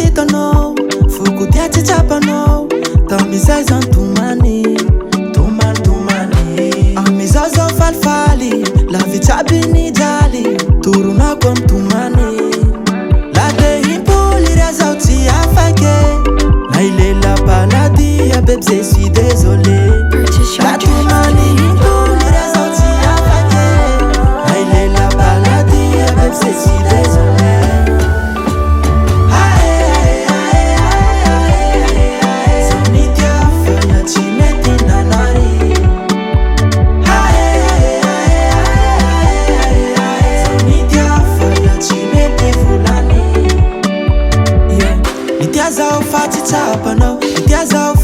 hitanao, foko dia tsy tsapanao. Tamizay zany tomany, amizao zao falifaly, lavitsy aby ny jaly, toronako amy tomany. La de himpoly ria zao tsy afake, na ilela baladia bebe je suis désolé. La tomany himpoly ria zao tsy afake, na ilela baladia bebe je suis désolé. Zao faty tsapanao, itia zao